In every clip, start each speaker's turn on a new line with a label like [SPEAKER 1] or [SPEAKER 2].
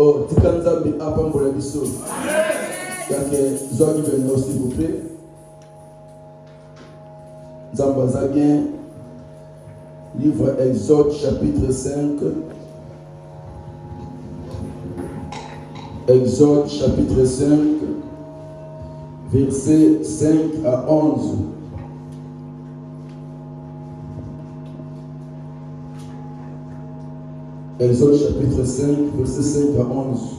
[SPEAKER 1] Oh, Tikanzambi Apambola Bisso. Zogi Beno, s'il vous plaît. Zambazagien, livre Exode, chapitre 5. Exode, chapitre 5, versets 5 à 11. Exode chapitre 5, versets 5 à 11.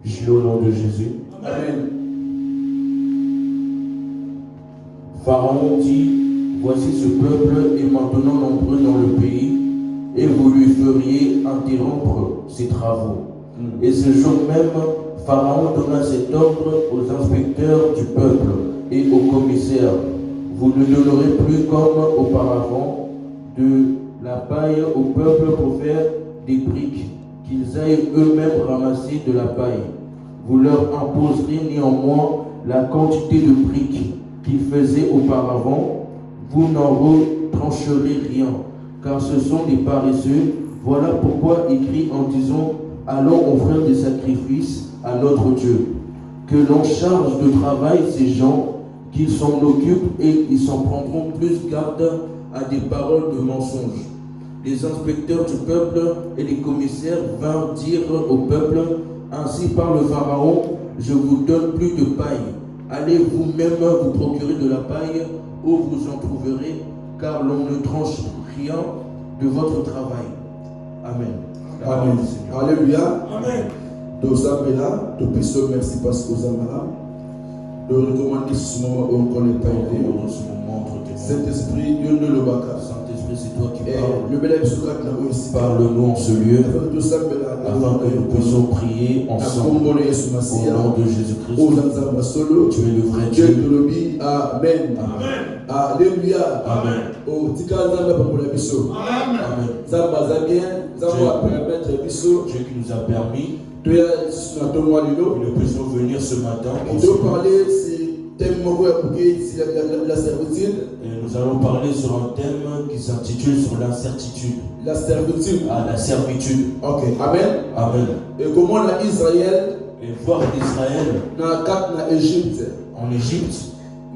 [SPEAKER 2] Je lis au nom de Jésus.
[SPEAKER 1] Amen.
[SPEAKER 2] Pharaon dit, voici ce peuple est maintenant nombreux dans le pays, et vous lui feriez interrompre ses travaux. Et ce jour même, Pharaon donna cet ordre aux inspecteurs du peuple et aux commissaires. Vous ne donnerez plus comme auparavant de la paille au peuple pour faire des briques, qu'ils aillent eux-mêmes ramasser de la paille. Vous leur imposerez néanmoins la quantité de briques qu'ils faisaient auparavant. Vous n'en retrancherez rien, car ce sont des paresseux. Voilà pourquoi écrit en disant, allons offrir des sacrifices à notre Dieu. Que l'on charge de travail ces gens, qu'ils s'en occupent et ils s'en prendront plus garde à des paroles de mensonges. Les inspecteurs du peuple et les commissaires vinrent dire au peuple, ainsi parle le Pharaon, je vous donne plus de paille. Allez vous-même vous procurer de la paille où vous en trouverez, car l'on ne tranche rien de votre travail. Amen.
[SPEAKER 1] Amen. Alléluia.
[SPEAKER 3] Amen.
[SPEAKER 1] Nous avons là, nous puissions merci parce que vous avez là. Nous recommandons ce moment où on ne connaît pas idée. Saint-Esprit, Dieu ne le baka.
[SPEAKER 2] Saint-Esprit, c'est toi qui
[SPEAKER 1] Et
[SPEAKER 2] parles.
[SPEAKER 1] le bel aussi.
[SPEAKER 2] Parle-nous en ce lieu, afin que nous puissions prier ensemble. Au nom de Jésus-Christ, tu es le vrai Dieu.
[SPEAKER 1] Amen.
[SPEAKER 2] Amen.
[SPEAKER 1] Alléluia.
[SPEAKER 2] Amen.
[SPEAKER 1] Oh, Amen.
[SPEAKER 2] Amen. Dieu qui nous a permis que nous puissions venir ce matin.
[SPEAKER 1] On doit parler la servitude.
[SPEAKER 2] Et nous allons parler sur un thème qui s'intitule sur l'incertitude.
[SPEAKER 1] La servitude.
[SPEAKER 2] Ah, la servitude.
[SPEAKER 1] Ok. Amen.
[SPEAKER 2] Amen.
[SPEAKER 1] Et comment Israël
[SPEAKER 2] Et voir Israël
[SPEAKER 1] na Égypte.
[SPEAKER 2] en Égypte,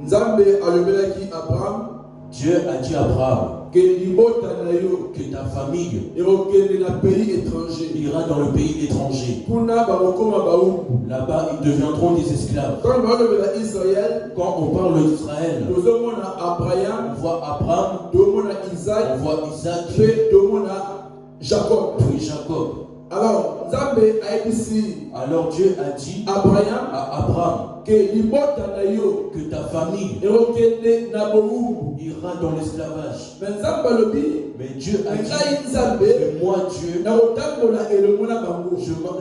[SPEAKER 1] Nzambe alobelaki Abraham
[SPEAKER 2] Dieu a dit à Abraham
[SPEAKER 1] que libota na yo
[SPEAKER 2] que ta famille
[SPEAKER 1] ekokende na pays étranger.
[SPEAKER 2] ira dans le pays étranger.
[SPEAKER 1] Kuna bakokoma baumbu.
[SPEAKER 2] Là-bas, ils deviendront des esclaves.
[SPEAKER 1] Quand balobela Israël,
[SPEAKER 2] Quand on parle d'Israël,
[SPEAKER 1] tozomona Abraham,
[SPEAKER 2] on voit Abraham,
[SPEAKER 1] tomona Isaac,
[SPEAKER 2] on voit Isaac,
[SPEAKER 1] pe tomona Jacob.
[SPEAKER 2] puis Jacob.
[SPEAKER 1] Alors, Nzambe ayebisi
[SPEAKER 2] Alors Dieu a dit
[SPEAKER 1] Abraham
[SPEAKER 2] à Abraham
[SPEAKER 1] que libota na yo
[SPEAKER 2] que ta famille
[SPEAKER 1] ekokende na boumbu.
[SPEAKER 2] ira dans l'esclavage.
[SPEAKER 1] Mais Nzambe alobi
[SPEAKER 2] Mais Dieu a dit,
[SPEAKER 1] ngai Nzambe
[SPEAKER 2] mais moi Dieu,
[SPEAKER 1] na kotambola elongo na bango.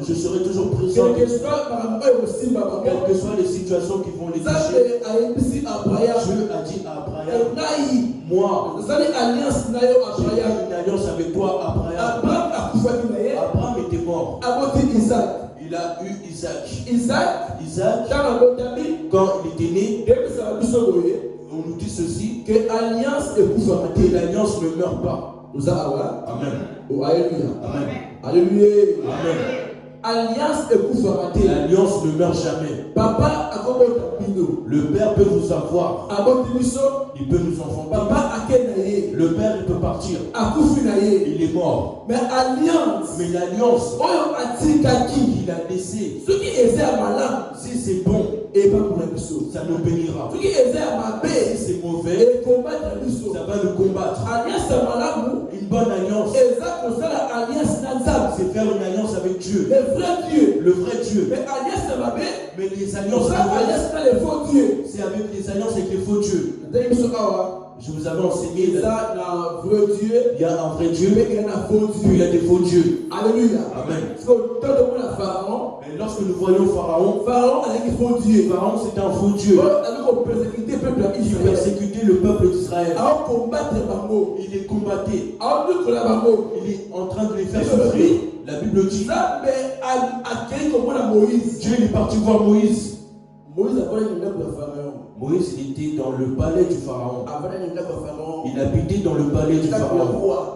[SPEAKER 2] je serai toujours présent,
[SPEAKER 1] Quel que soit makambo oyo kosimba bango.
[SPEAKER 2] quelles que soient les situations qui vont les toucher.
[SPEAKER 1] Nzambe ayebisi Abraham
[SPEAKER 2] Dieu a dit à Abraham,
[SPEAKER 1] ngai
[SPEAKER 2] moi,
[SPEAKER 1] nazali alliance na yo
[SPEAKER 2] j'ai
[SPEAKER 1] Abraham.
[SPEAKER 2] une alliance avec toi, Abraham.
[SPEAKER 1] Abraham akufaki na ye
[SPEAKER 2] Abraham était mort.
[SPEAKER 1] aboti Isaac.
[SPEAKER 2] Il a eu Isaac.
[SPEAKER 1] Isaac
[SPEAKER 2] Isaac,
[SPEAKER 1] ntango abotami
[SPEAKER 2] quand il était né,
[SPEAKER 1] ebisaka biso boye
[SPEAKER 2] on nous dit ceci,
[SPEAKER 1] que alliance ekufaka
[SPEAKER 2] que
[SPEAKER 1] te.
[SPEAKER 2] l'alliance ne meurt pas.
[SPEAKER 1] Toza awa.
[SPEAKER 2] Amen.
[SPEAKER 1] Oh, alléluia.
[SPEAKER 2] Amen.
[SPEAKER 1] Alléluia.
[SPEAKER 2] Amen.
[SPEAKER 1] Alliance ekufaka te.
[SPEAKER 2] L'alliance ne meurt jamais.
[SPEAKER 1] Papa akobota bino
[SPEAKER 2] Le Père peut vous avoir,
[SPEAKER 1] aboti biso.
[SPEAKER 2] il peut nous enfanter.
[SPEAKER 1] Papa ake na ye
[SPEAKER 2] Le Père, il peut partir.
[SPEAKER 1] akufi na ye.
[SPEAKER 2] Il est mort.
[SPEAKER 1] Mais alliance
[SPEAKER 2] Mais l'alliance
[SPEAKER 1] oyo atikaki
[SPEAKER 2] qu'il a laissée,
[SPEAKER 1] soki eza ya malamu
[SPEAKER 2] si c'est bon,
[SPEAKER 1] epakola biso,
[SPEAKER 2] ça nous bénira.
[SPEAKER 1] soki eza ya
[SPEAKER 2] Si
[SPEAKER 1] mabe
[SPEAKER 2] c'est mauvais,
[SPEAKER 1] ekombata biso.
[SPEAKER 2] ça va nous combattre.
[SPEAKER 1] Alliance ya malamu
[SPEAKER 2] Une bonne alliance,
[SPEAKER 1] eza kozala alliance na Nzambe,
[SPEAKER 2] c'est faire une alliance avec Dieu,
[SPEAKER 1] le vrai Dieu.
[SPEAKER 2] le vrai Dieu.
[SPEAKER 1] Mais alliance ya mabe
[SPEAKER 2] Mais les alliances
[SPEAKER 1] kozala
[SPEAKER 2] mauvaises,
[SPEAKER 1] alliance na le faux Dieu.
[SPEAKER 2] c'est avec les alliances avec les faux dieux.
[SPEAKER 1] Natali biso awa
[SPEAKER 2] Je vous avais enseigné
[SPEAKER 1] ça, un vrai Dieu,
[SPEAKER 2] il y a un vrai Dieu,
[SPEAKER 1] mais il y en a faux
[SPEAKER 2] puis il y
[SPEAKER 1] Dieu.
[SPEAKER 2] a des faux dieux.
[SPEAKER 1] Alléluia.
[SPEAKER 2] Amen.
[SPEAKER 1] Parce que tant que moi, Pharaon,
[SPEAKER 2] Et lorsque nous voyons Pharaon,
[SPEAKER 1] Pharaon a un faux Dieu.
[SPEAKER 2] Pharaon c'était un faux Dieu.
[SPEAKER 1] Alors qu'on persécutait le peuple
[SPEAKER 2] Il
[SPEAKER 1] d'Israël.
[SPEAKER 2] persécutait le peuple d'Israël.
[SPEAKER 1] Alors combattre Bango.
[SPEAKER 2] Il les combattait.
[SPEAKER 1] Alors nous, qu'on a Bango.
[SPEAKER 2] Il est en train de les faire souffrir. La Bible dit,
[SPEAKER 1] Ça, mais à quel comme on a Moïse.
[SPEAKER 2] Dieu est parti voir Moïse.
[SPEAKER 1] Moïse a pas une de Pharaon.
[SPEAKER 2] Moïse était dans le palais du Pharaon.
[SPEAKER 1] Avant une de Pharaon.
[SPEAKER 2] Il habitait dans le palais du Pharaon.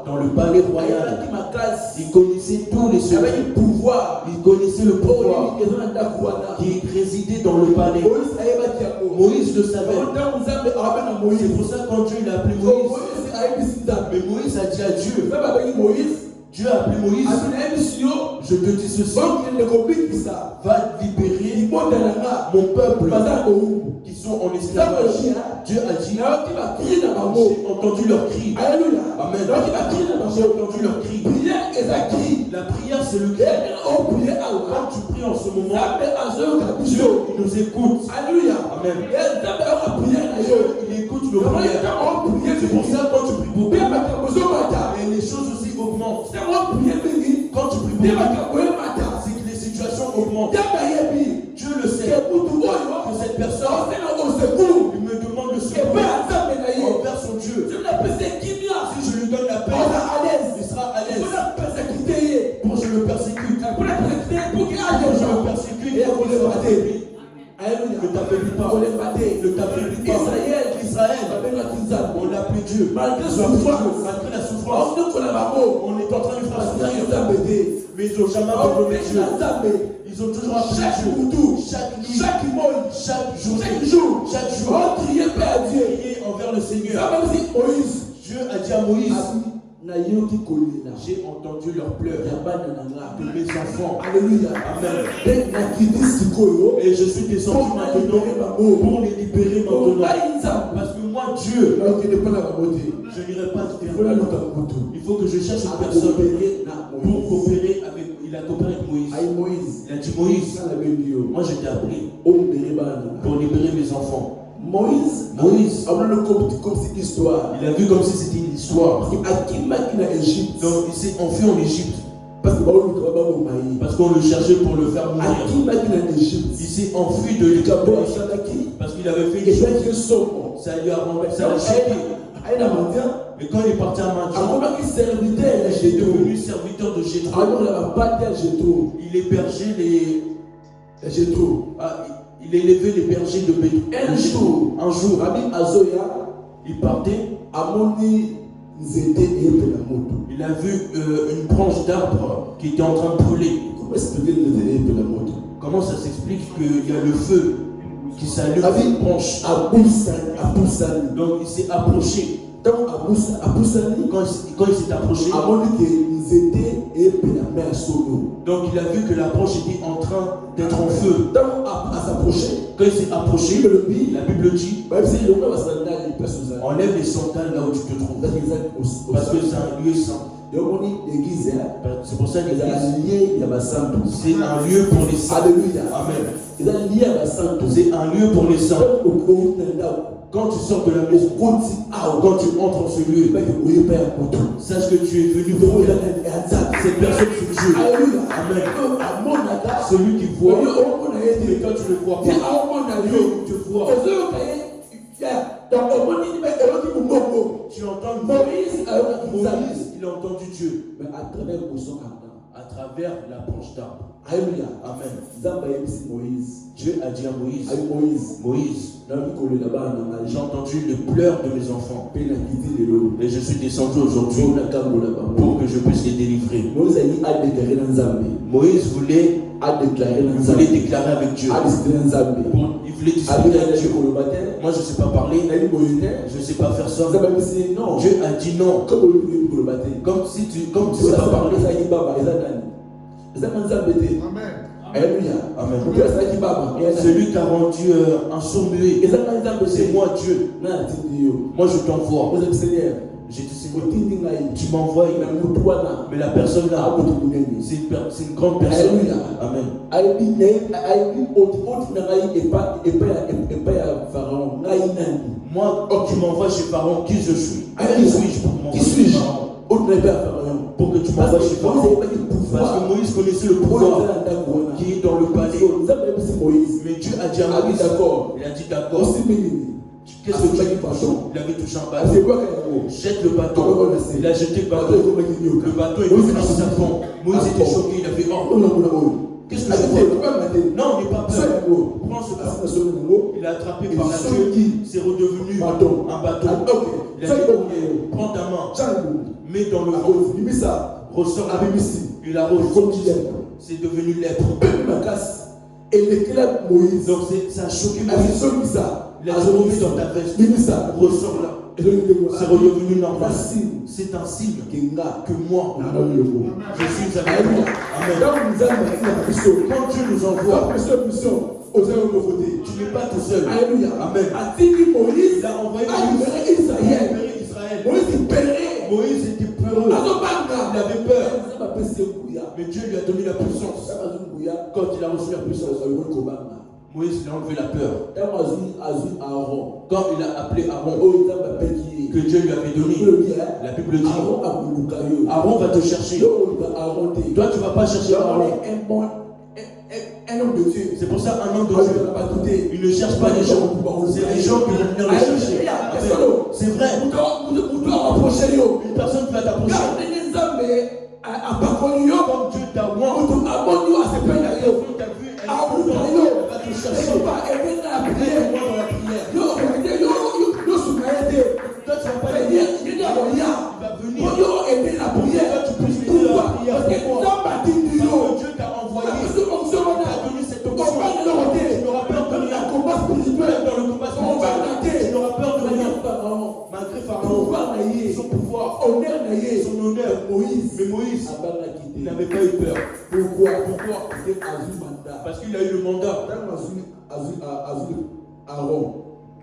[SPEAKER 2] Dans le palais royal.
[SPEAKER 1] Il ma classe.
[SPEAKER 2] Il connaissait tous les
[SPEAKER 1] Il avait
[SPEAKER 2] secrets.
[SPEAKER 1] du pouvoir.
[SPEAKER 2] Il connaissait le pouvoir
[SPEAKER 1] pouvoir.
[SPEAKER 2] qui résidait dans le palais. Moïse le savait. C'est pour ça que quand Dieu l'a appelé Moïse, mais Moïse a dit à Dieu, Dieu a appelé Moïse, je te dis ceci, va libérer mon peuple qui sont en esclavage. Dieu a dit, j'ai entendu leurs cris. Amen. J'ai entendu leurs cris. La prière, c'est le cri. Quand tu pries en ce moment, Dieu il nous écoute. Amen. Il écoute nos prières. C'est pour ça que quand tu pries beaucoup, et les choses aussi augmentent. Quand tu pries beaucoup, c'est que les situations augmentent. Dieu le sait que cette personne, il me demande le secours envers son Dieu. Si je lui donne la paix, il sera à l'aise. Pour que je le persécute. Pour que je le persécute et qu'on le bâtit. Ne t'affaiblis pas. Ne t'affaiblis pas. Israël, on l'appelait Dieu. Malgré la souffrance, on est en train de faire souffrir. Mais ils n'ont jamais abandonné Dieu. Ils ont toujours appelé Dieu. Chaque jour, crier envers le Seigneur. Dieu a dit à Moïse, j'ai entendu leurs pleurs de mes enfants.
[SPEAKER 1] Alléluia.
[SPEAKER 2] Amen. Et je suis descendu maintenant pour les libérer maintenant. Parce que moi, Dieu, je n'irai pas faire. Il faut que je cherche une personne pour coopérer avec. Il a coopéré avec Moïse. Il a dit Moïse, moi je t'ai appelé pour libérer mes enfants.
[SPEAKER 1] Moïse, comme cette histoire.
[SPEAKER 2] Il a vu comme si c'était une histoire. Donc il s'est enfui en Égypte. Parce qu'on le cherchait pour le faire mourir. Il s'est enfui de l'Égypte parce qu'il avait fait une chose. Ça lui a rendu, ça l'a choqué. Et quand il est parti à Madian, il est devenu serviteur de Jéthro. Il hébergeait les Jéthro. Il élevait les bergers de Béthou. Un jour, il partait. Il a vu une branche d'arbre qui était en train de brûler. Comment ça s'explique qu'il y a le feu qui s'allume sur une branche? Donc il s'est approché. Quand il s'est approché, donc il a vu que la branche était en train d'être en feu. Quand il s'est approché, la Bible dit, enlève les sandales là où tu te trouves. Parce que c'est un lieu saint. C'est pour ça que c'est un lieu pour les saints. Amen. C'est un lieu pour les saints. Quand tu sors de la maison, quand tu entres en ce lieu, sache que tu es venu pour cette personne c'est Dieu. Amen. Celui qui voit, mais quand tu le vois pas, Dieu te voit. Tu entends Moïse, il a entendu Dieu.
[SPEAKER 1] Mais à travers
[SPEAKER 2] à travers la branche d'arbre.
[SPEAKER 1] Alléluia.
[SPEAKER 2] Amen. Dieu a dit à Moïse, Moïse, j'ai entendu le pleur de mes enfants. Et je suis descendu aujourd'hui pour que je puisse les délivrer. Moïse voulait déclarer avec Dieu. Il voulait discuter avec Dieu. Moi je ne sais pas parler. Je ne sais pas faire ça. Dieu a dit non. Comme si tu ne sais pas parler.
[SPEAKER 1] Amen. Alléluia.
[SPEAKER 2] Amen. Celui qui a rendu un sourd muet, c'est moi Dieu. Moi je t'envoie. J'ai dit Seigneur, tu m'envoies. Mais la personne là, c'est une grande personne. Amen. Moi, tu m'envoies chez Pharaon, qui je suis?
[SPEAKER 1] Alléluia.
[SPEAKER 2] Qui suis-je pour m'envoyer
[SPEAKER 1] Qui suis-je?
[SPEAKER 2] chez Pharaon?
[SPEAKER 1] Pour
[SPEAKER 2] que tu m'envoies chez Pharaon. Parce que Moïse connaissait le pouvoir qui est dans le palais. Mais Dieu a dit à Moïse, il a dit d'accord. Qu'est-ce que tu as dit, pardon? Il avait touché un bateau. Jette le bateau. Il a jeté le bateau. Le bateau est devenu un serpent. Moïse était choqué. Il a fait oh. Qu'est-ce que je fais? Non, n'aie pas peur. Prends ce bateau. Il a attrapé par la queue. C'est redevenu un bateau. Il a dit prends ta main. Mets dans le vent. Ressort la Bible. Il a ressorti. C'est devenu lèpre. Donc ça a choqué Moïse. Il a tombé dans ta veste. Ressort là. C'est redevenu normal. C'est un signe que moi, je suis avec toi. Amen. Quand Dieu nous envoie, tu n'es pas tout seul. Amen. Il a envoyé Israël. Moïse était peureux. Il avait peur. Mais Dieu lui a donné la puissance. Quand il a reçu la puissance, Moïse a enlevé la peur. Quand il a appelé Aaron, que Dieu lui avait donné, la Bible dit Aaron va te chercher. Toi, tu ne vas pas chercher Aaron.
[SPEAKER 1] Un homme de Dieu.
[SPEAKER 2] C'est pour ça un homme de Dieu, il ne cherche pas les gens. C'est les gens qui vont venir le chercher. C'est vrai. Une personne qui va t'approcher. Comme Dieu t'a oint, toi tu vas pas le dire. Il va venir. Toi tu peux lui dire la prière. Parce que Dieu t'a envoyé. T'a donné cette option. Tu n'auras peur de rien. Même dans le combat spirituel, tu n'auras peur de rien. Malgré Pharaon, son pouvoir, son honneur, mais Moïse, il n'avait pas eu peur. Pourquoi? Parce qu'il a eu le mandat.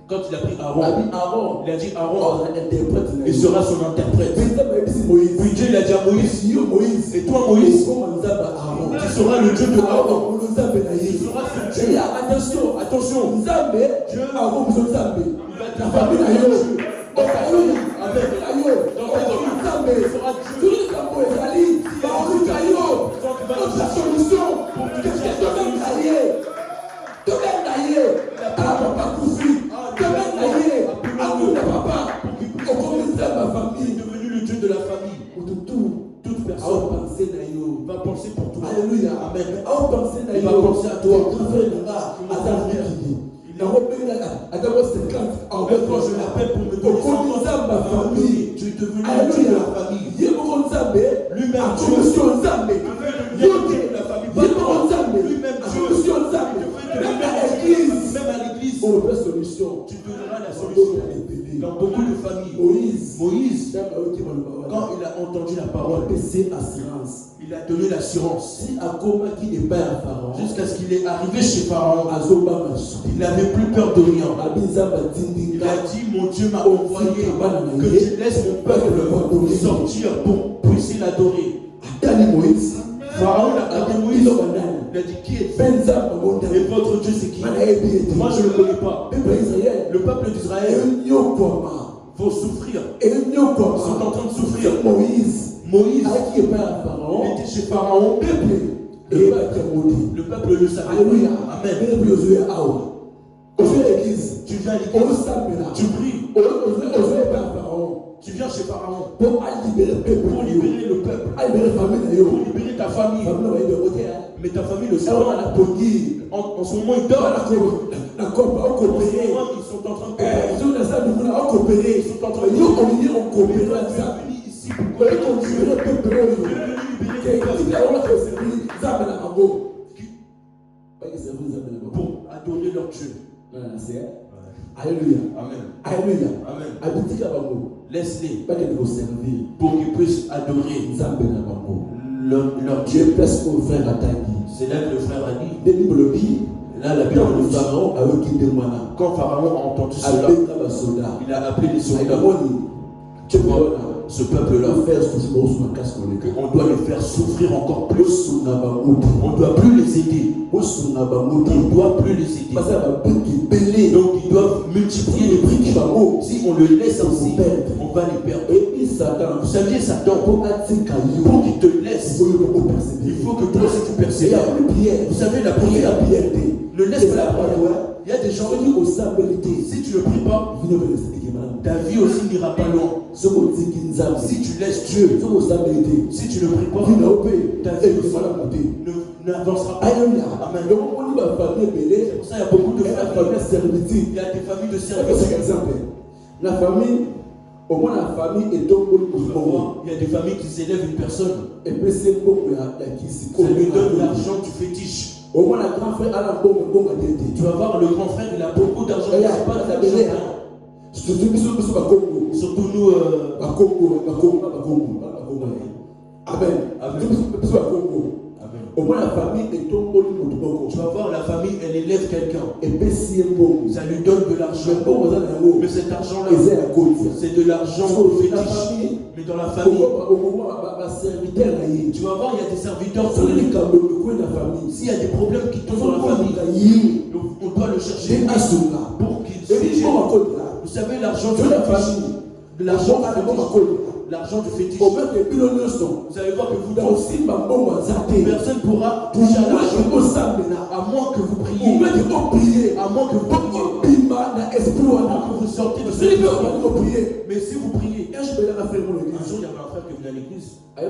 [SPEAKER 2] Quand il a pris Aaron, il a dit Aaron, il sera son interprète. Puis Dieu il a dit à Moïse, et toi Moïse, tu seras le Dieu de Aaron. Tu seras ce Dieu. Attention, Dieu, la famille de Dieu. Devenu le Dieu de la famille. Toute personne va penser pour toi.
[SPEAKER 1] Alléluia.
[SPEAKER 2] Amen.
[SPEAKER 1] Il va penser à toi.
[SPEAKER 2] Quand je l'appelle pour me donner ma famille, tu es devenu le Dieu de la famille. Lui-même Dieu. La famille. Lui-même Dieu. Même à l'église, tu donneras la solution. Dans beaucoup de familles, Moïse, quand il a entendu la parole, il a donné l'assurance. Jusqu'à ce qu'il est arrivé chez Pharaon, il n'avait plus peur de rien. Il a dit, mon Dieu m'a envoyé que je laisse mon peuple sortir pour puisser l'adorer. Pharaon a appelé Moïse. Il a dit, qui est-il? Et votre Dieu c'est qui? Moi je ne le connais pas. Le peuple d'Israël vont souffrir. Ils sont en train de souffrir. Moïse, il était chez Pharaon. Le peuple le savait. Amen. Tu viens à l'église, tu pries. Tu viens chez Pharaon pour libérer le peuple, pour libérer ta famille. Mais ta famille le sait pas. En ce moment, ils dorment. En ce moment, ils sont en train de coopérer. Ils sont en train de coopérer ici pour libérer le peuple. Pour adorer leur Dieu.
[SPEAKER 1] Alléluia.
[SPEAKER 2] Amen. Laisse-les pour qu'ils puissent adorer leur Dieu. C'est là que le frère a dit. Là, la Bible nous dit, quand Pharaon a entendu cela, il a appelé les soldats. ce peuple-là. On doit les faire souffrir encore plus. On ne doit plus les aider. On ne doit plus les aider. Donc ils doivent multiplier les briques. Si on le laisse ainsi, on va les perdre. Vous savez, Satan, pour qu'il te laisse, il faut que toi aussi tu persévères. Vous savez, la prière, ne laisse pas la prière. Il y a des gens qui ont si tu ne pries pas, ta vie aussi n'ira pas loin. Si tu laisses Dieu, si tu ne pries pas, ta vie aussi n'avancera pas. Amen. C'est pour ça qu'il y a beaucoup de familles. Il y a des familles de service.
[SPEAKER 1] La famille, au moins la famille est au
[SPEAKER 2] il y a des familles qui s'élèvent une personne. Ça lui donne l'argent du fétiche.
[SPEAKER 1] Au moins la grand frère a la bombe.
[SPEAKER 2] Tu vas voir, le grand frère, il a beaucoup d'argent. Il n'a pas d'argent. Surtout nous.
[SPEAKER 1] Amen. Au moins la famille est au
[SPEAKER 2] tu vas voir, la famille, elle élève quelqu'un. Ça lui donne de l'argent. Mais cet argent-là, c'est de l'argent fétiche. Mais dans la famille, tu vas voir, il y a des serviteurs. S'il y a des problèmes qui tombent dans la famille, on doit le chercher pour qu'il se. Vous savez, l'argent du fétiche. L'argent du fétiche. Vous allez voir que vous personne ne pourra toucher à l'argent à moins que vous priez. À moins que vous priez. À moins que vous sortez de ce prier. Mais si vous priez, un jour il y avait un frère qui venait à l'église. Il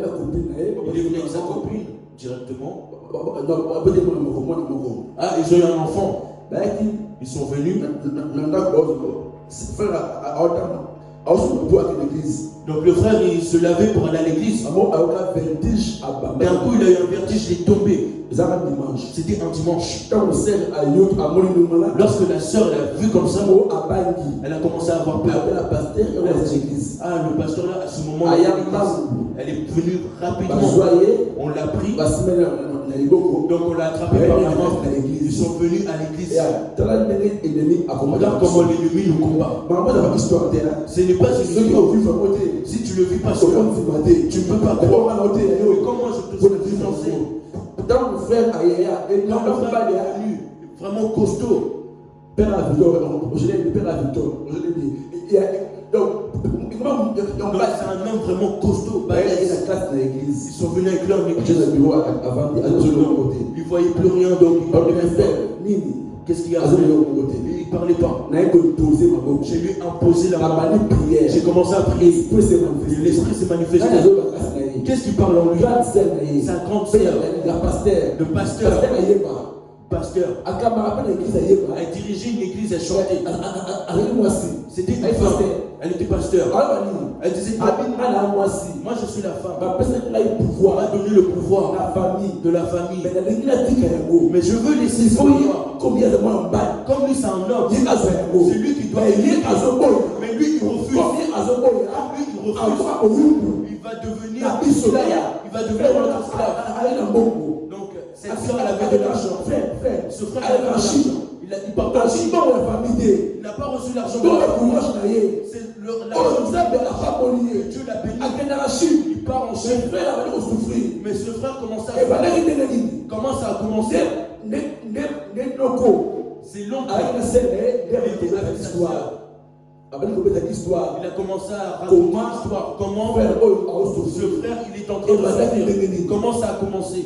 [SPEAKER 2] est venu avec sa copine directement. Ah, ils ont eu un enfant. Ils sont venus. Donc le frère il se lavait pour aller à l'église. D'un coup il a eu un vertige, il est tombé. C'était un dimanche. Lorsque la sœur l'a vu comme ça, elle a commencé à avoir peur. Ah, le pasteur là, à ce moment-là, elle est venue rapidement. On l'a pris. Donc on l'a attrapé par la main. Ils sont venus à l'église. Regarde comment l'ennemi nous combat. Ce n'est pas une histoire. Si tu ne le vis pas sur tu ne peux pas croire. Mais comment je peux te financer?
[SPEAKER 1] Dans le frère Ayaya, et
[SPEAKER 2] quand le frère est venu, vraiment costaud.
[SPEAKER 1] Père à Victor, je l'ai dit, Père à Victor, je l'ai dit. Donc, c'est
[SPEAKER 2] un homme vraiment costaud.
[SPEAKER 1] Il y a la classe de l'église.
[SPEAKER 2] Ils sont venus avec leur église.
[SPEAKER 1] J'ai le bureau avant de l'autre côté.
[SPEAKER 2] Ils ne voyaient plus rien, donc ils parlaient même pas. Qu'est-ce qu'il y a? Il ne parlait pas. J'ai lui imposé la main. J'ai commencé à prier. L'esprit s'est manifesté. Qu'est-ce qu'il parle en lui? Sa grande sœur. Le pasteur. Pasteur. Elle dirigeait une église, elle chantait. C'était une femme. Elle était pasteur. Elle disait moi je suis la femme. On m'a donné le pouvoir de la famille. Mais je veux laisser son pouvoir. Comme lui c'est un homme, c'est lui qui doit. Mais lui il refuse. Il va devenir notre esclave. Donc cette soeur elle avait de l'argent. Ce frère avait de l'argent. Il partage. Il n'a pas reçu l'argent. C'est l'argent que Dieu l'a béni. Il part en Chine. Mais ce frère commence à commencer. C'est long. Il a commencé à raconter l'histoire. Comment ce frère il est en train de souffrir. Comment ça a commencé?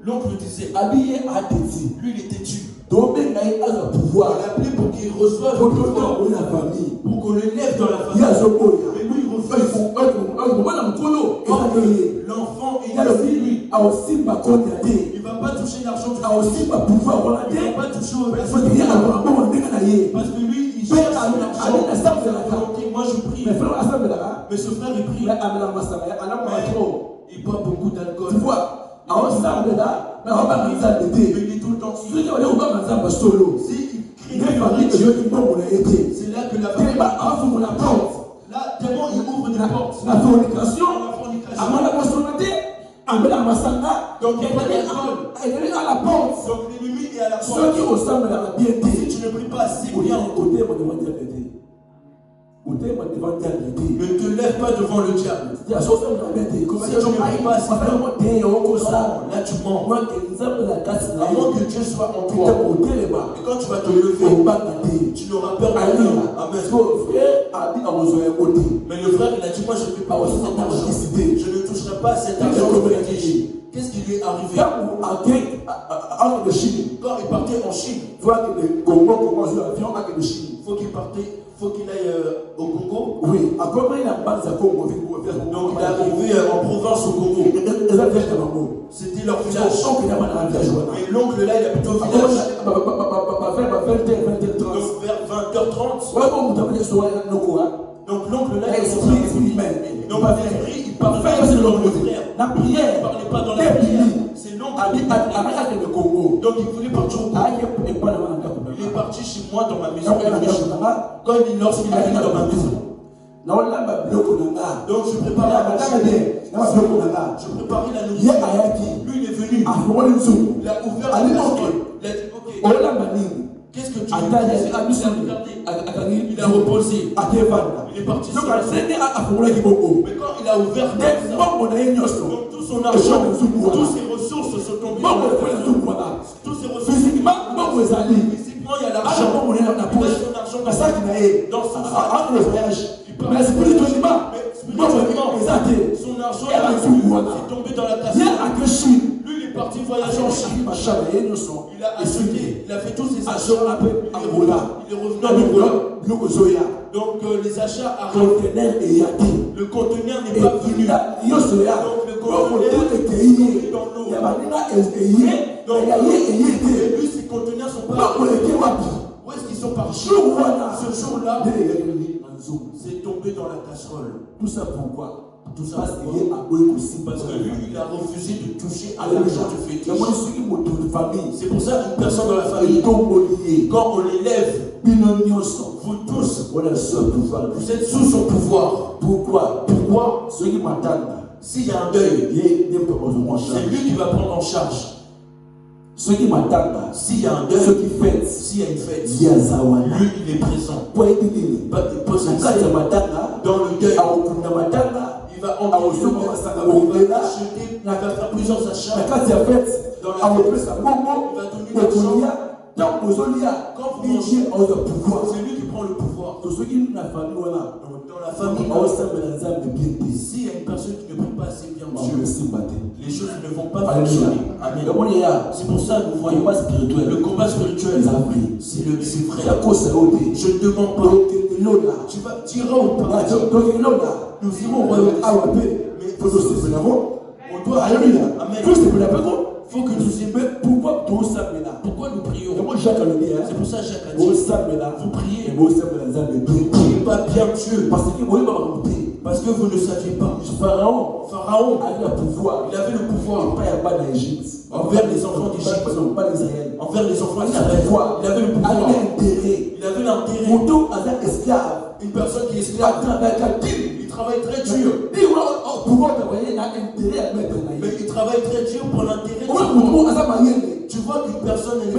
[SPEAKER 2] L'oncle disait, lui il est têtu. On l'a appelé pour qu'il reçoive le pouvoir pour qu'on le lève dans la famille. Mais lui il refuse. L'enfant il a dit lui. Il ne va pas toucher l'argent du famille. Il ne va pas toucher au personne. Parce que lui il cherche l'argent. Ok, moi je prie. Mais ce frère il prie. Il boit beaucoup d'alcool. Tu vois? Mais il est tout le temps. Si il crie, c'est là que la famille. Là, tellement il ouvre des portes. La fornication. Donc il y a à la porte. Donc l'ennemi est à la porte. Si tu ne pries pas assez bien, Ne te lève pas devant le diable. Si tu ne pries pas, c'est là tu mens. À moins que Dieu soit en toi. Et quand tu vas te lever, tu n'auras peur de rien. Amen. Mais le frère, il a dit, moi je ne vais pas cet argent. Je ne toucherai pas cet argent. Qu'est-ce qui lui est arrivé? Quand il partait en Chine, faut qu'il aille au Congo.
[SPEAKER 3] Oui,
[SPEAKER 2] donc il est arrivé en province au Congo. C'était leur village. Mais l'oncle là, il habite au village. Donc vers 20h30. Donc l'oncle là, il parlait pas dans le frère. Il parlait pas dans la prière. C'est l'oncle. Donc il voulait partir au Congo. Il est parti chez moi dans ma maison. Lorsqu'il est venu dans ma maison. Donc je préparais la nourriture. Lui il est venu. Il a ouvert la porte. Il a dit ok. Qu'est-ce que tu veux? Il a reposé. Il est parti sur la scène. Mais quand il a ouvert donc tout son argent, toutes ses ressources sont tombées. Tous ses ressources. Physiquement, il y a l'argent. Il a son argent dans son voyage. Mais spirituellement, son argent est tombé dans la casse. Lui, il est parti voyager en Chine. Il a acheté, il a fait tous ses achats. Il est revenu à Angola. Donc les achats arrivent. Le conteneur n'est pas venu. Donc le conteneur est dans l'eau. Et lui, ses conteneurs sont pas. Où est-ce qu'ils sont partis? Ce jour-là, c'est tombé dans la casserole.
[SPEAKER 3] Tout ça pourquoi?
[SPEAKER 2] Parce que lui, il a refusé de toucher à l'argent du fétiche. C'est pour ça qu'une personne dans la famille, quand on l'élève, vous tous, vous êtes sous son pouvoir. Pourquoi? S'il y a un deuil, c'est lui qui va prendre en charge.
[SPEAKER 3] Ceux qui m'attendent,
[SPEAKER 2] s'il y a un deuil,
[SPEAKER 3] ceux qui fêtent,
[SPEAKER 2] s'il y a une fête,
[SPEAKER 3] lui
[SPEAKER 2] il est présent. Dans le deuil, il va acheter, il va faire plusieurs achats. Dans la fête, il va donner l'argent. Quand vous mangez, c'est lui qui prend le pouvoir. Dans la famille, s'il y a une personne qui ne prie pas assez bien Dieu, les choses ne vont pas fonctionner. Amen. C'est pour ça que nous voyons le combat spirituel. C'est vrai. Je ne demande pas. Tu iras au paradis. Nous irons au royaume. Mais on doit aller. Amen. Faut que nous aimions. Pourquoi nous prions? C'est pour ça Jacques a dit, vous priez. Vous ne priez pas bien Dieu. Parce que vous ne saviez pas. Pharaon avait le pouvoir. Il avait le pouvoir envers les enfants d'Égypte. Envers les enfants d'Israël. Il avait le pouvoir. Il avait l'intérêt. Une personne qui est esclave, il travaille très dur. Mais il travaille très dur pour l'intérêt de son monde. Tu vois qu'une personne, elle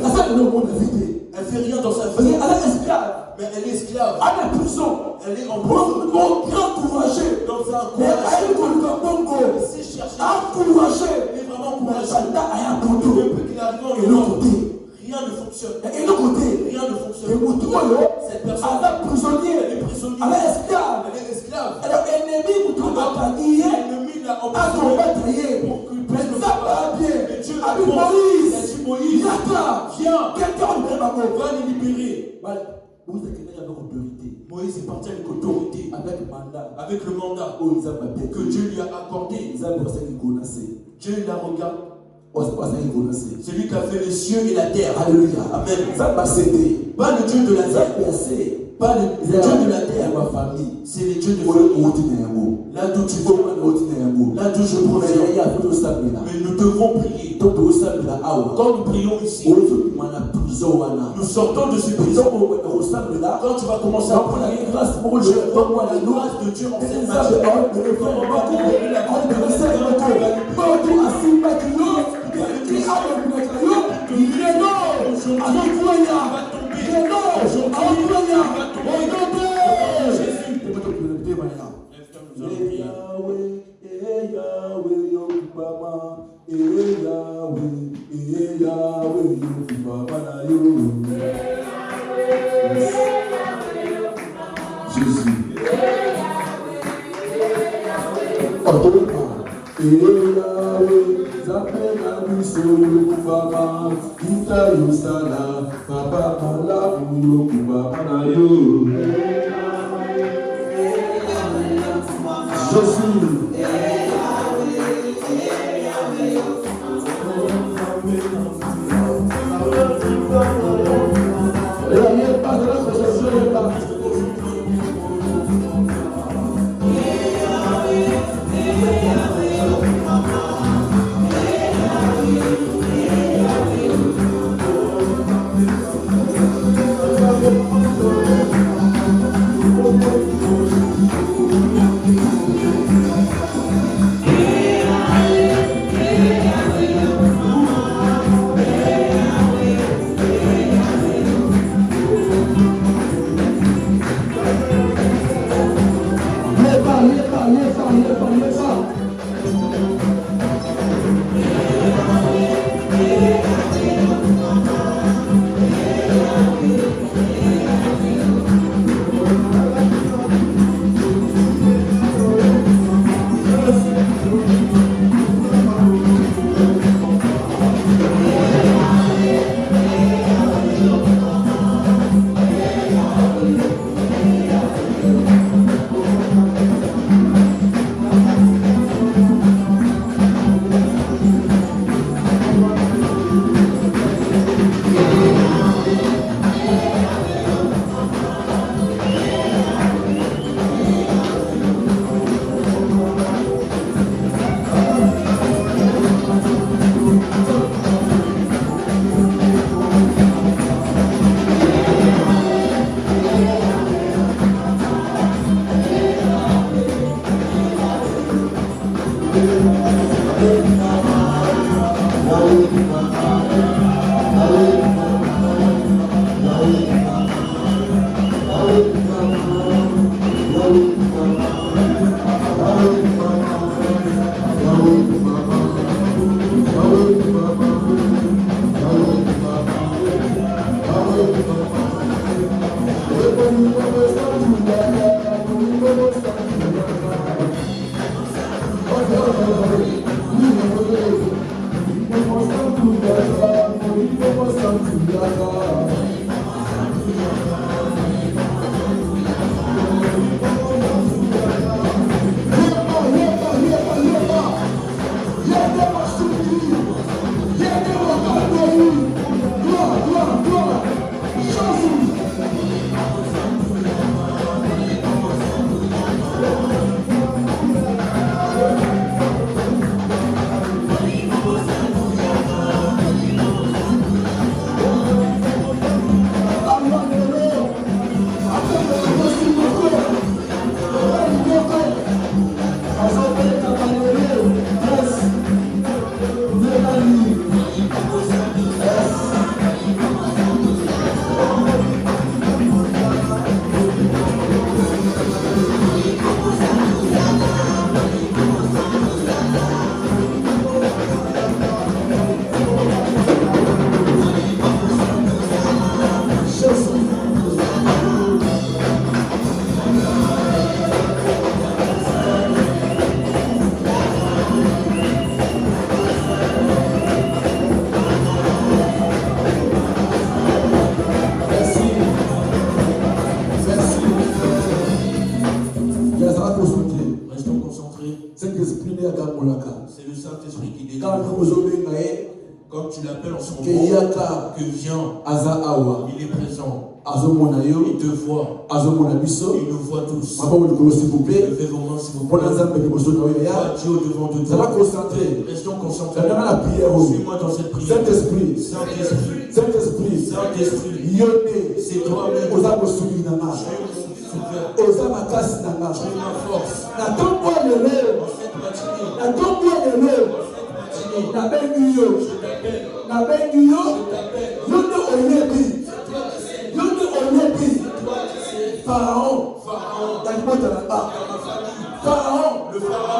[SPEAKER 2] fait rien dans sa vie. Mais elle est esclave. Elle est en prison. Dans un courage. Il sait chercher. Il est vraiment courageux. Depuis qu'il arrive en Europe, rien ne fonctionne. Rien ne fonctionne. Cette personne, elle est prisonnière. Elle est esclave. L'ennemi l'a emprisonné pour qu'il puisse le faire. Mais Dieu a dit Moïse, viens, va les libérer. Moïse est parti avec autorité, avec le mandat que Dieu lui a accordé. Dieu l'a regardé. C'est lui qui a fait les cieux et la terre. Alléluia. Amen. Pas le Dieu de la terre. Pas le Dieu de la terre. C'est le Dieu de la terre. Là d'où tu veux. Là d'où je proviens. Mais nous devons prier. Quand nous prions ici, nous sortons de ce prison. Quand tu vas commencer à prier, je vois la grâce de Dieu en cette matière.
[SPEAKER 3] Jésus.
[SPEAKER 2] C'est le Saint-Esprit qui délivre. Comme tu l'appelles en son nom, que vient, il est présent. Il te voit. Il nous voit tous. Levez vos mains s'il vous plaît. Dieu devant de toi. Restons concentrés. Suis-moi dans cette prière.
[SPEAKER 3] Saint-Esprit,
[SPEAKER 2] Saint-Esprit, c'est toi-même. Tu es ma force.
[SPEAKER 3] Pharaon, le Pharaon,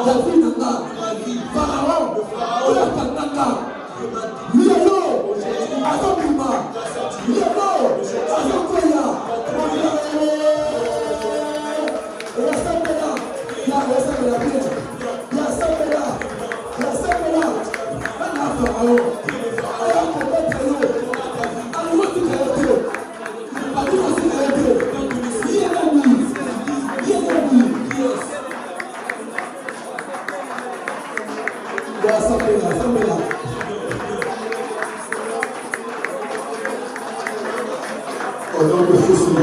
[SPEAKER 1] Au nom de Jésus.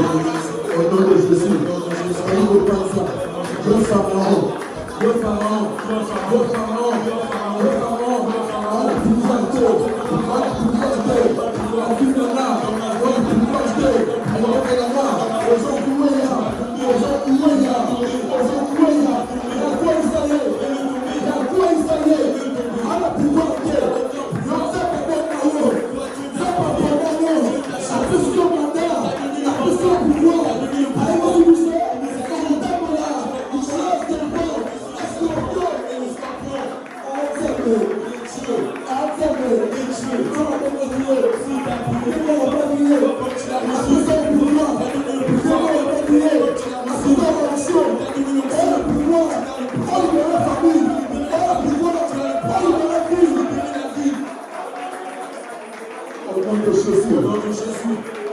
[SPEAKER 1] Au nom de Jésus. Soyez vos pensants. Dieu Pharaon. Dieu Pharaon. Dieu Pharaon. Dieu Pharaon. La puissance. La puissance. La puissance.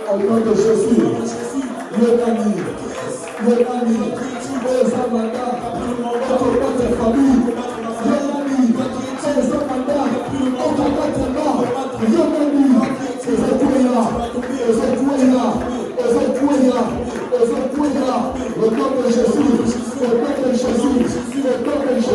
[SPEAKER 1] Au nom de Jésus, le ami, les amandats, on combat tes familles, les amis, les amandats, on combat tes morts, les amis, au nom de Jésus, au nom de Jésus, au nom de Jésus, au nom de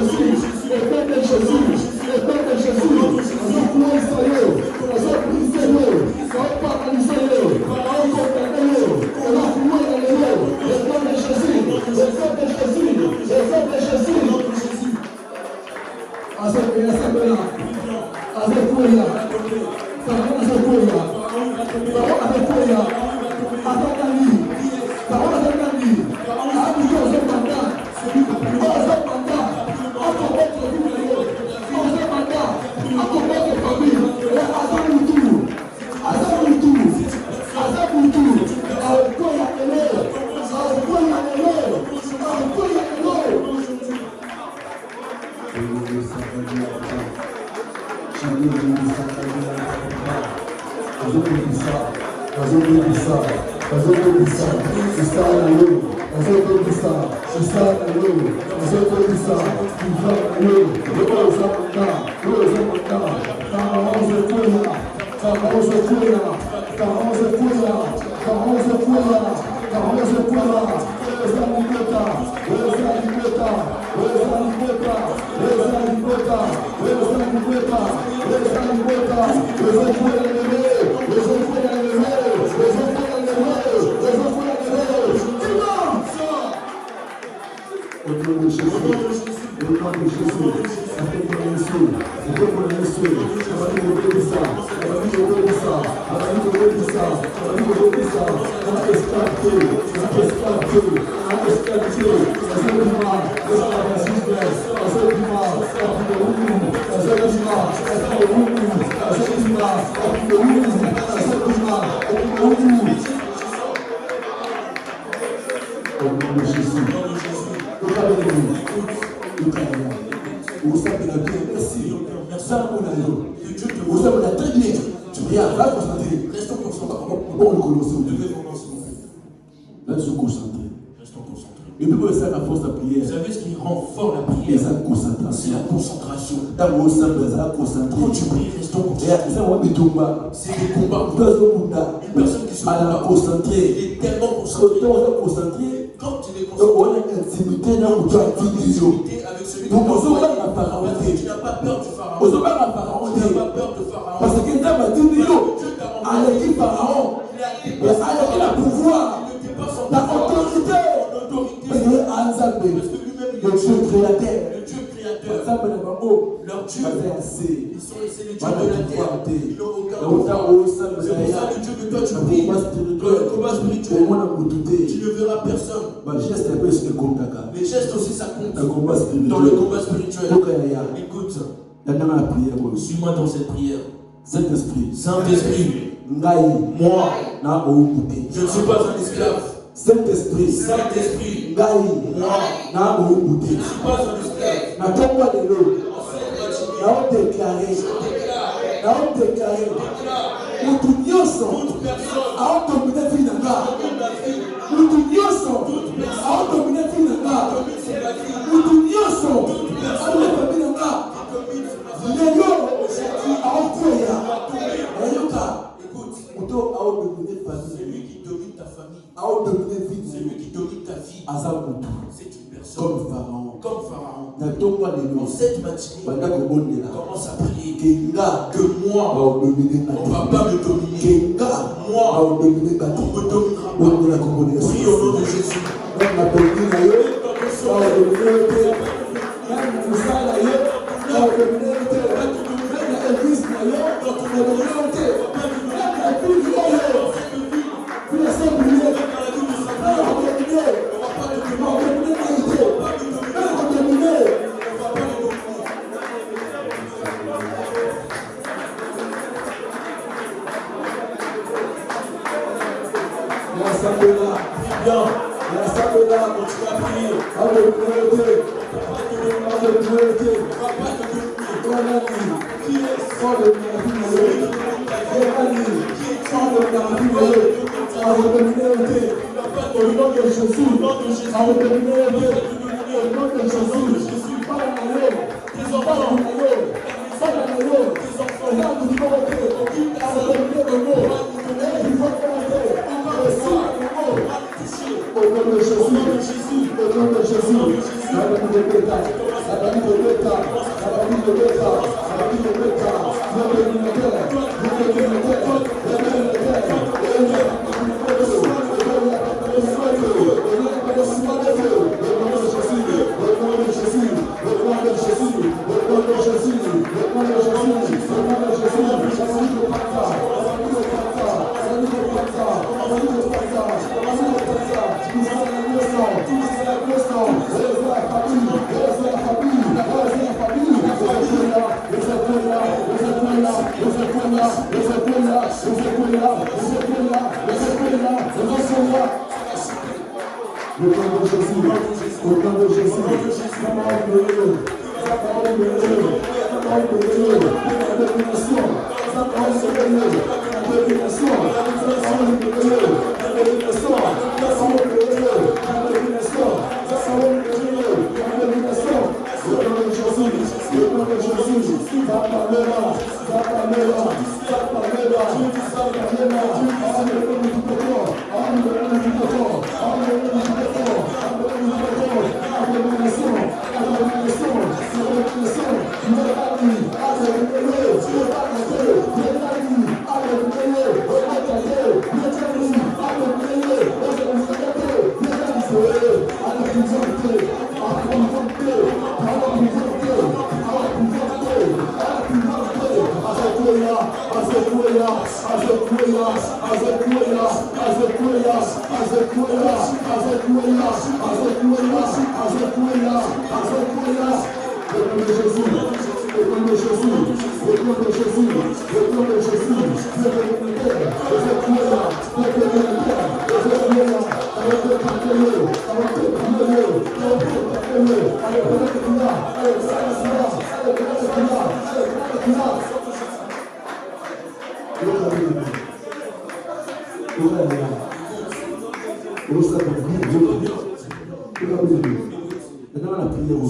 [SPEAKER 1] Jésus, au nom de Jésus,
[SPEAKER 2] Vous savez ce qui rend fort la prière? C'est la concentration. Quand tu pries, restons concentrés. C'est des combats. Une personne qui se concentrée est tellement concentrée. Quand tu es concentré, tu as intimité avec celui qui t'a envoyé. Tu n'as pas peur du Pharaon. Tu n'as pas peur de Pharaon.
[SPEAKER 1] Parce que Dieu m'a dit, il a le pouvoir, la autorité. Parce que le Dieu créateur,
[SPEAKER 2] leur Dieu, c'est le Dieu de la terre. Ils n'ont aucun pouvoir. C'est pour ça le Dieu que toi tu pries. Dans le combat spirituel, tu ne verras personne. Les gestes aussi ça compte. Dans le combat spirituel. Écoute, suis-moi dans cette prière. Saint-Esprit, moi, je ne suis pas un esclave. Saint-Esprit, moi, je ne suis pas un esclave. Écoute, celui qui domine ta C'est une personne
[SPEAKER 3] comme Pharaon.
[SPEAKER 2] comme Pharaon.
[SPEAKER 3] En
[SPEAKER 2] Cette matinée, commence à prier que moi, on ne va pas me dominer. Moi, on me dominera pas. Prie au nom de Jésus.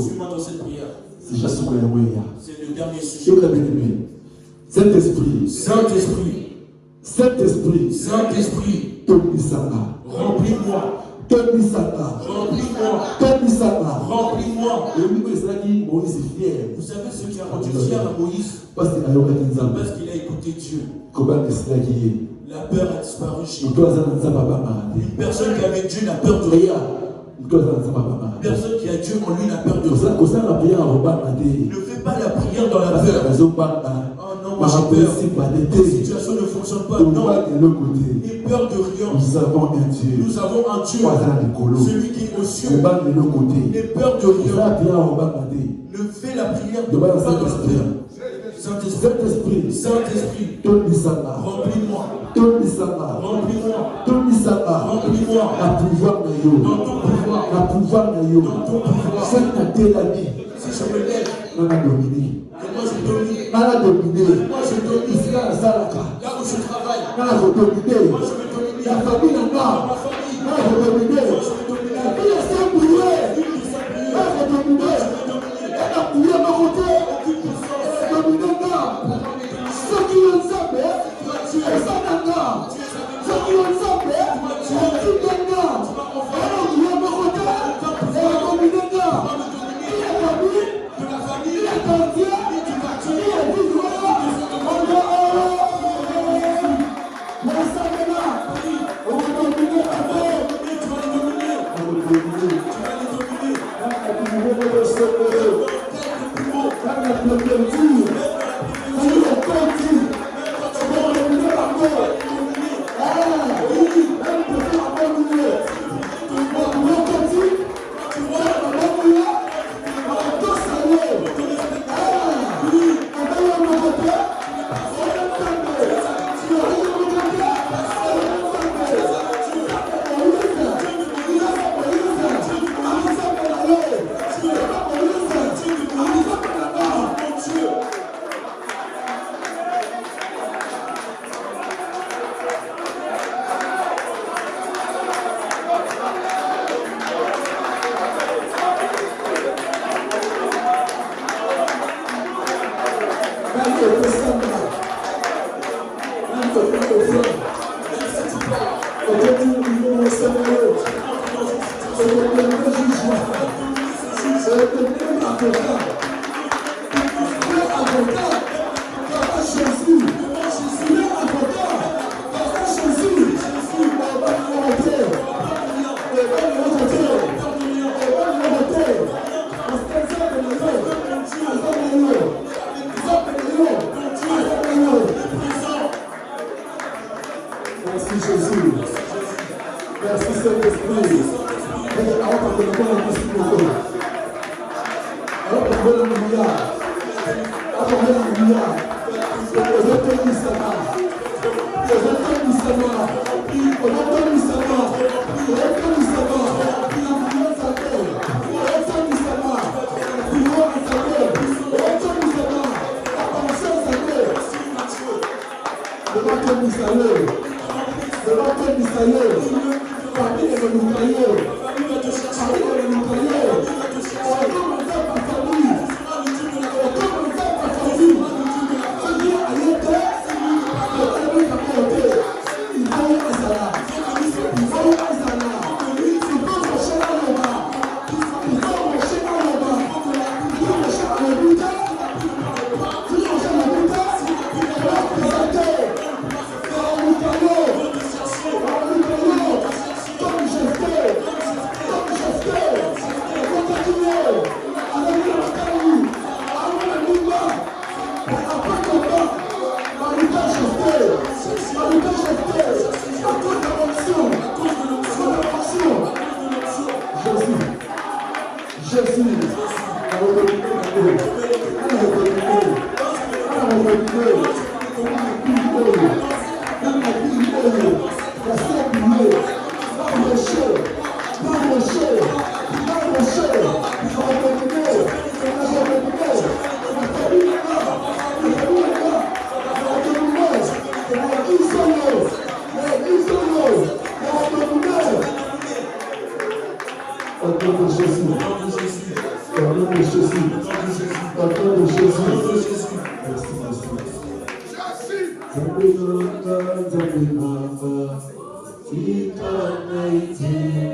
[SPEAKER 2] Suis-moi dans cette prière. C'est le dernier sujet.
[SPEAKER 3] Saint-Esprit,
[SPEAKER 2] Saint-Esprit, remplis-moi. Remplis-moi. Vous savez ce qui a rendu fier à Moïse? Parce qu'il a écouté Dieu. La peur a disparu chez lui. Une personne qui avait Dieu n'a peur de rien. Une personne qui a Dieu en lui n'a peur de rien. Ne fais pas la prière dans la peur. Oh non, moi j'ai peur. La situation ne fonctionne pas. Non. N'aie peur de rien. Nous avons un Dieu. Celui qui est au ciel. N'aie peur de rien. Ne fais la prière pas dans la peur. Saint-Esprit, remplis-moi. Remplis-moi.
[SPEAKER 3] La pouvoir de Dieu.
[SPEAKER 2] Dans ton pouvoir.
[SPEAKER 3] La pouvoir de Dieu.
[SPEAKER 2] Dans ton pouvoir.
[SPEAKER 3] Si je
[SPEAKER 2] me lève,
[SPEAKER 3] on a dominé.
[SPEAKER 2] et moi je domine.
[SPEAKER 3] On a dominé.
[SPEAKER 2] Moi je domine.
[SPEAKER 3] Ici, là où je
[SPEAKER 2] travaille.
[SPEAKER 3] on a dominé.
[SPEAKER 2] Moi je me domine.
[SPEAKER 3] La famille n'a pas.
[SPEAKER 2] Ma famille.
[SPEAKER 3] On a dominé.
[SPEAKER 2] Moi je me domine.
[SPEAKER 3] La vie est sans bouillir. On a dominé. On a bouillé à ma côté. Dominé là. Ceux qui ont sapé, c'est ça là. Ceux qui ont sapé, c'est tout là. On a bouillé à ma côté.
[SPEAKER 1] Merci Saint-Esprit. Alors, on peut faire un petit peu. Alors, on peut faire un milliard. Alors, on peut faire un milliard. On peut faire un milliard.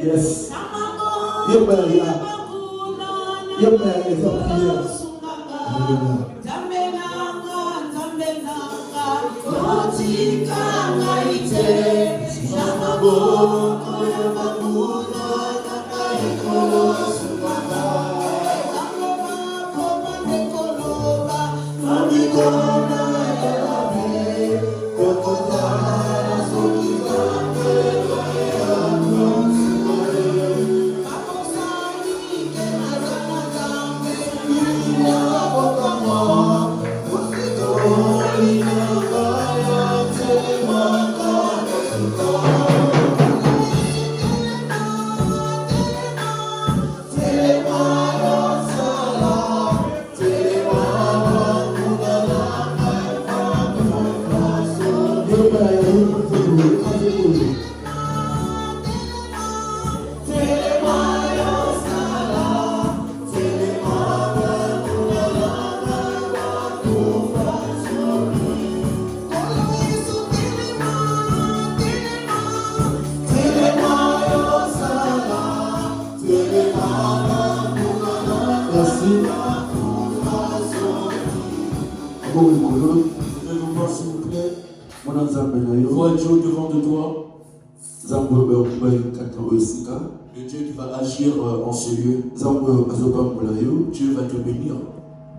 [SPEAKER 1] Yes.
[SPEAKER 2] Vois Dieu devant de toi. Le Dieu qui va agir en ce lieu. Dieu va te bénir.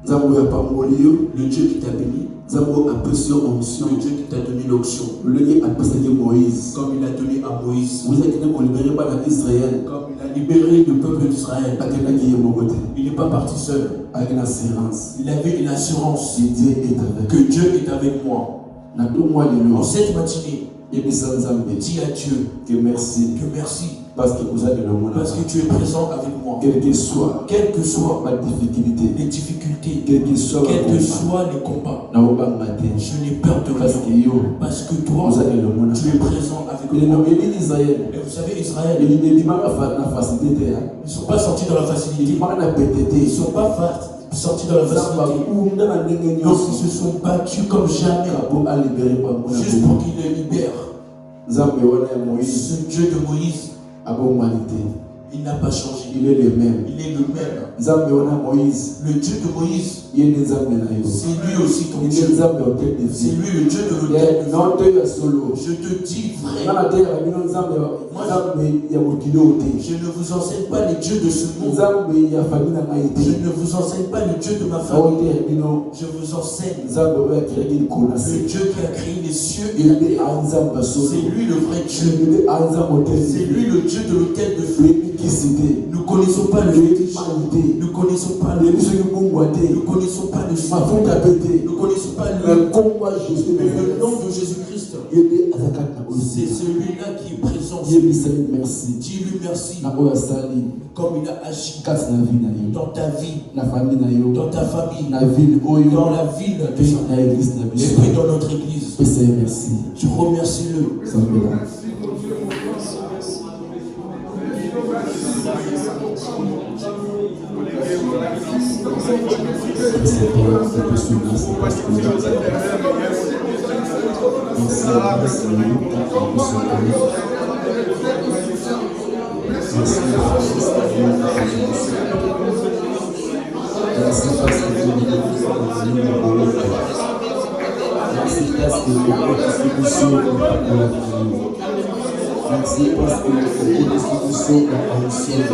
[SPEAKER 2] Le Dieu qui t'a béni. Le Dieu qui t'a donné l'onction. Comme il a donné à Moïse. Comme il a libéré le peuple d'Israël. Il n'est pas parti seul. Il avait une assurance que Dieu est avec moi. En cette matinée, dis à Dieu
[SPEAKER 1] que merci. Parce que
[SPEAKER 2] tu es présent avec moi.
[SPEAKER 1] Quelle que soit
[SPEAKER 2] les difficultés, quels que soient les combats, je n'ai peur de rien. Parce que toi, tu es présent avec moi. Et vous savez, Israël, ils ne sont pas sortis dans la facilité. Ils ne sont pas sortis dans la facilité. Donc ils se sont battus comme jamais juste pour qu'il les libère. Ce Dieu de Moïse, il n'a pas changé.
[SPEAKER 3] il est le même.
[SPEAKER 2] Il est le même.
[SPEAKER 3] Nzambe wana Moïse,
[SPEAKER 2] Le Dieu de Moïse,
[SPEAKER 3] ye nde Nzambe na yo.
[SPEAKER 2] c'est lui aussi ton
[SPEAKER 3] Ye nde
[SPEAKER 2] Dieu.
[SPEAKER 3] Nzambe ya hôtel de
[SPEAKER 2] C'est
[SPEAKER 3] vie.
[SPEAKER 2] lui le Dieu de
[SPEAKER 3] Ya
[SPEAKER 2] l'autel.
[SPEAKER 3] na hôtel ya solo.
[SPEAKER 2] Je te dis vrai.
[SPEAKER 3] Nga na te ya bino Nzambe ya mokili oyo te.
[SPEAKER 2] Je ne vous enseigne pas les dieux de ce monde.
[SPEAKER 3] Nzambe ya famille na ngai te.
[SPEAKER 2] Je ne vous enseigne pas le Dieu de ma
[SPEAKER 3] Awa
[SPEAKER 2] famille.
[SPEAKER 3] te ya bino
[SPEAKER 2] Je vous enseigne
[SPEAKER 3] Nzambe oyo akiraki likolo na
[SPEAKER 2] le
[SPEAKER 3] se.
[SPEAKER 2] Dieu qui a créé les cieux et la
[SPEAKER 3] Ye nde
[SPEAKER 2] terre.
[SPEAKER 3] anzambe solo.
[SPEAKER 2] C'est lui le vrai Dieu.
[SPEAKER 3] Ye nde anzambe hôtel de
[SPEAKER 2] C'est
[SPEAKER 3] vie.
[SPEAKER 2] lui le Dieu de l'autel de feu.
[SPEAKER 3] Yebi kisi te.
[SPEAKER 2] Nous connaissons pas le
[SPEAKER 3] Yebi
[SPEAKER 2] fétiche.
[SPEAKER 3] mali te.
[SPEAKER 2] Nous connaissons pas le
[SPEAKER 3] Yebi soki bungwa te.
[SPEAKER 2] Nous connaissons pas le sang.
[SPEAKER 3] Mafuta pe te.
[SPEAKER 2] Nous connaissons pas
[SPEAKER 3] Na
[SPEAKER 2] le
[SPEAKER 3] kombo ya Jésus de
[SPEAKER 2] le
[SPEAKER 3] Nazareth.
[SPEAKER 2] nom de Jésus-Christ.
[SPEAKER 3] Ye nde azalaki na
[SPEAKER 2] C'est
[SPEAKER 3] oyo.
[SPEAKER 2] celui-là qui est présent.
[SPEAKER 3] Yebisaki merci.
[SPEAKER 2] Dis-lui merci
[SPEAKER 3] Na oyo asali
[SPEAKER 2] comme il a agi
[SPEAKER 3] kati na vie na yo.
[SPEAKER 2] dans ta vie,
[SPEAKER 3] Na famille na yo.
[SPEAKER 2] dans ta famille,
[SPEAKER 3] Na ville oyo.
[SPEAKER 2] dans la ville
[SPEAKER 3] Pe
[SPEAKER 2] de
[SPEAKER 3] na église na
[SPEAKER 2] et
[SPEAKER 3] biso.
[SPEAKER 2] puis dans notre église.
[SPEAKER 3] Pesa ye merci.
[SPEAKER 2] Tu remercies-le.
[SPEAKER 3] Sambela. Seigneur, je te suis merci parce que merci, merci,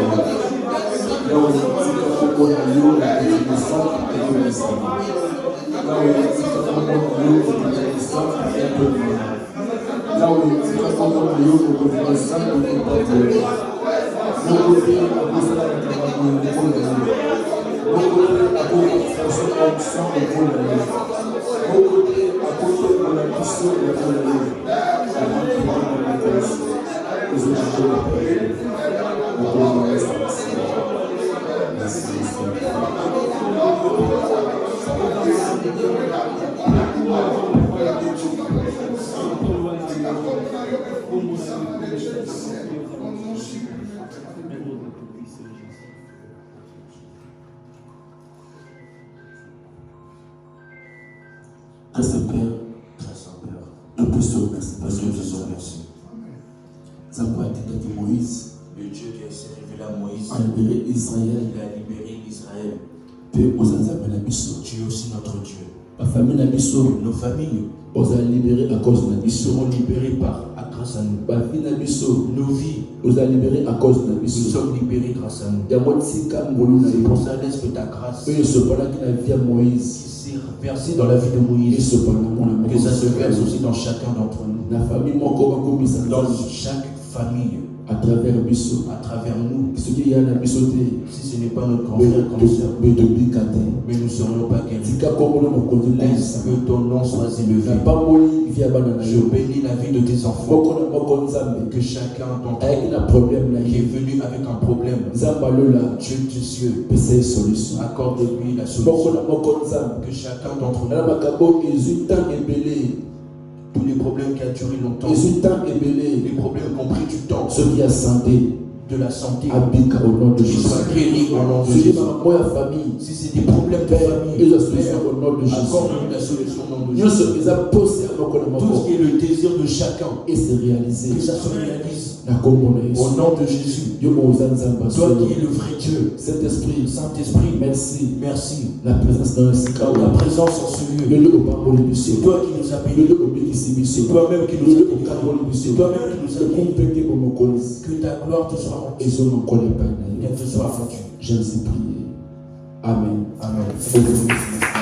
[SPEAKER 3] Grâce au Père, nous te remercions parce que nous te remercions. Ça va être Moïse.
[SPEAKER 2] Le Dieu qui s'est révélé à Moïse,
[SPEAKER 3] A libéré Israël.
[SPEAKER 2] il a libéré Israël.
[SPEAKER 3] Pe ozanzambe na biso.
[SPEAKER 2] Tu es aussi notre Dieu.
[SPEAKER 3] La famille na biso.
[SPEAKER 2] Nos familles
[SPEAKER 3] Oza libéré à cause na biso.
[SPEAKER 2] seront libérées grâce à nous.
[SPEAKER 3] Ba vie na biso.
[SPEAKER 2] Nos vies,
[SPEAKER 3] Oza libéré à cause na
[SPEAKER 2] nous
[SPEAKER 3] biso.
[SPEAKER 2] sommes libérés grâce à nous.
[SPEAKER 3] Yango tika ngolu na
[SPEAKER 2] C'est
[SPEAKER 3] yo.
[SPEAKER 2] pour ça laisse que ta grâce
[SPEAKER 3] Oyo sopalaki na vie ya
[SPEAKER 2] qui
[SPEAKER 3] Moïse.
[SPEAKER 2] s'est versée dans la vie de
[SPEAKER 3] Ye
[SPEAKER 2] Moïse,
[SPEAKER 3] sopala mona
[SPEAKER 2] que ça se verse aussi dans chacun d'entre nous.
[SPEAKER 3] na famille moko bakomisa
[SPEAKER 2] Dans
[SPEAKER 3] nzambe
[SPEAKER 2] chaque famille,
[SPEAKER 3] à travers biso.
[SPEAKER 2] à travers nous.
[SPEAKER 3] Soki ya na biso te.
[SPEAKER 2] Si ce n'est pas notre grand frère comme ça,
[SPEAKER 3] Mais de bikate.
[SPEAKER 2] mais nous ne serions pas guéris.
[SPEAKER 3] Tika komolo mokonzi
[SPEAKER 2] Laisse
[SPEAKER 3] laisse.
[SPEAKER 2] que ton nom soit élevé.
[SPEAKER 3] Na pamboli vie ya bana na
[SPEAKER 2] Je
[SPEAKER 3] yo.
[SPEAKER 2] bénis la vie de tes enfants.
[SPEAKER 3] Moko na moko nzambe.
[SPEAKER 2] Que chacun d'entre
[SPEAKER 3] Ayaki
[SPEAKER 2] eux
[SPEAKER 3] na problème na
[SPEAKER 2] qui est
[SPEAKER 3] ye.
[SPEAKER 2] venu avec un problème,
[SPEAKER 3] Nzambe alola.
[SPEAKER 2] Dieu de cieux,
[SPEAKER 3] Pesa ye solution.
[SPEAKER 2] accorde-lui la
[SPEAKER 3] Moko
[SPEAKER 2] solution.
[SPEAKER 3] na moko nzambe.
[SPEAKER 2] Que chacun d'entre
[SPEAKER 3] Na
[SPEAKER 2] nous,
[SPEAKER 3] makambo ezwi temps ebele.
[SPEAKER 2] tous les problèmes qui ont duré longtemps,
[SPEAKER 3] ezwi temps ebele.
[SPEAKER 2] les problèmes qui ont pris du temps,
[SPEAKER 3] Soki ya santé.
[SPEAKER 2] de la santé,
[SPEAKER 3] Abika au nom de
[SPEAKER 2] qui
[SPEAKER 3] Jésus.
[SPEAKER 2] soient guéris au nom de
[SPEAKER 3] Soki
[SPEAKER 2] Jésus.
[SPEAKER 3] makambo ya famille.
[SPEAKER 2] Si c'est des problèmes de
[SPEAKER 3] Père,
[SPEAKER 2] famille,
[SPEAKER 3] eza solution
[SPEAKER 2] Père,
[SPEAKER 3] au nom de Jésus.
[SPEAKER 2] accorde-lui la solution au nom de Jésus.
[SPEAKER 3] Nyonso eza pose ya moko na
[SPEAKER 2] Tout ce
[SPEAKER 3] moko.
[SPEAKER 2] qui est le désir de chacun,
[SPEAKER 3] Et c'est réalisé.
[SPEAKER 2] que ça se réalise
[SPEAKER 3] Na kombo na
[SPEAKER 2] au
[SPEAKER 3] Yesu.
[SPEAKER 2] nom de Jésus.
[SPEAKER 3] Yo moza nzamba
[SPEAKER 2] Toi
[SPEAKER 3] solo.
[SPEAKER 2] qui es le vrai Dieu,
[SPEAKER 3] Saint-Esprit,
[SPEAKER 2] Saint-Esprit,
[SPEAKER 3] merci.
[SPEAKER 2] merci.
[SPEAKER 3] La présence dans le sika.
[SPEAKER 2] Ta présence en ce lieu,
[SPEAKER 3] Lelo opamboli biso.
[SPEAKER 2] c'est toi qui nous as bénis.
[SPEAKER 3] Lelo obikisi biso.
[SPEAKER 2] C'est toi-même qui nous as
[SPEAKER 3] Lelo
[SPEAKER 2] bénis.
[SPEAKER 3] okamboli biso.
[SPEAKER 2] C'est toi-même qui nous as bénis.
[SPEAKER 3] Okumpeke bomokonzi.
[SPEAKER 2] Que ta gloire te soit rendue,
[SPEAKER 3] Ezo mokolo epai na yo.
[SPEAKER 2] qu'elle te soit rendue.
[SPEAKER 3] Je vous ai prié. Amen.
[SPEAKER 2] Amen.